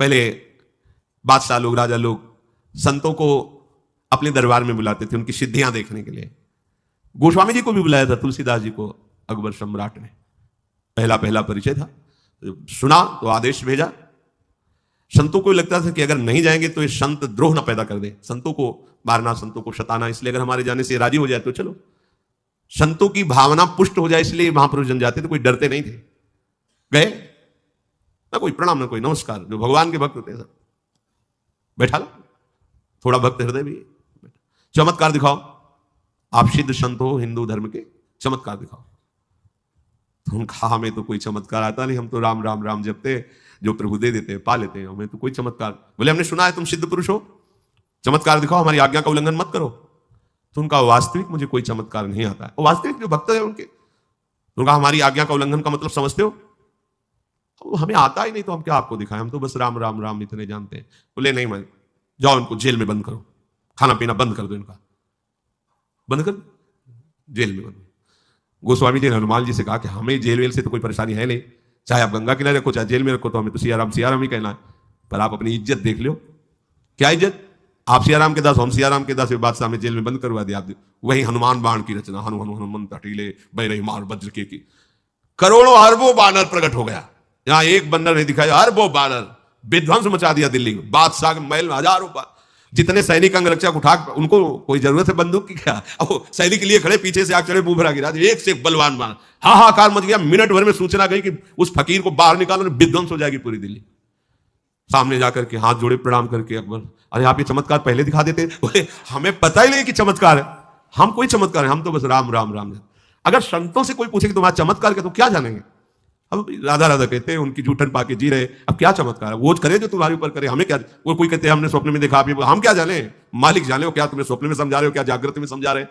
पहले बादशाह लोग, राजा लोग संतों को अपने दरबार में बुलाते थे उनकी सिद्धियां देखने के लिए। गोस्वामी जी को भी बुलाया था, तुलसीदास जी को अकबर सम्राट ने। पहला पहला परिचय था, सुना तो आदेश भेजा। संतों को लगता था कि अगर नहीं जाएंगे तो ये संत द्रोह ना पैदा कर दे, संतों को मारना, संतों को सताना, इसलिए अगर हमारे जाने से राजी हो जाए तो चलो। संतों की भावना पुष्ट हो जाए इसलिए महापुरुष जन जाते थे, कोई डरते नहीं थे। गए ना कोई प्रणाम ना कोई नमस्कार, जो भगवान के भक्त होते सब बैठा लो, थोड़ा भक्त हृदय भी, चमत्कार दिखाओ, आप सिद्ध संत हो हिंदू धर्म के, चमत्कार दिखाओ। तो उन्होंने कहा हमें तो कोई चमत्कार आता नहीं, हम तो राम राम राम जपते, जो प्रभु दे देते हैं पा लेते हैं, हमें तो कोई चमत्कार। बोले हमने सुना है तुम सिद्ध पुरुष हो, चमत्कार दिखाओ, हमारी आज्ञा का उल्लंघन मत करो। तो उनका वास्तविक मुझे कोई चमत्कार नहीं आता है। वो वास्तविक जो भक्त है उनके, उनका हमारी आज्ञा का उल्लंघन का मतलब समझते हो? तो हमें आता ही नहीं तो हम क्या आपको दिखाएं, हम तो बस राम राम राम इतने जानते हैं। बोले नहीं, मैं जाओ इनको जेल में बंद करो, खाना पीना बंद कर दो, इनका बंद कर, जेल में बंद। गोस्वामी जी ने हनुमान जी से कहा कि हमें जेल वेल से तो कोई परेशानी है नहीं, चाहे आप गंगा किनारे रखो चाहे जेल में रखो, तो हमें तो सियाराम ही कहना है, पर आप अपनी इज्जत देख लो। क्या इज्जत? आप सियाराम के दास, हम सियाराम के दास, बादशाह में जेल में बंद करवा दिया। वही हनुमान बाण की रचना, हनुमंत हटीले बैरही मार वज्र के की, करोड़ों अरबों बानर प्रकट हो गया। यहां एक बंदर नहीं दिखाया, अरबों बानर विध्वंस मचा दिया दिल्ली में, बादशाह के महल में हजारों जितने सैनिक अंगरक्षक उठा, उनको कोई जरूरत है बंदूक की क्या? सैनिक लिए खड़े, पीछे से आग चढ़े, मुंह भरा गिरा, एक से एक बलवान मार, हाहाकार मच गया। मिनट भर में सूचना गई कि उस फकीर को बाहर निकालो, विध्वंस हो जाएगी पूरी दिल्ली। सामने जाकर के हाथ जोड़े प्रणाम करके अकबर, अरे आप ये चमत्कार पहले दिखा देते। बोले हमें पता ही नहीं कि चमत्कार है, हम कोई चमत्कार है, हम तो बस राम राम राम। अगर संतों से कोई पूछे कि तुम्हारा चमत्कार क्या, तो क्या जानेंगे? अब राधा राधा कहते हैं, उनकी जूठन पाके जी रहे, अब क्या चमत्कार है? वो करे जो तुम्हारे ऊपर करे, हमें क्या? वो कोई कहते हैं हमने स्वप्न में देखा, हम क्या जाने, मालिक जाने हो, क्या तुम्हें स्वप्न में समझा रहे हो, क्या जागृत में समझा रहे?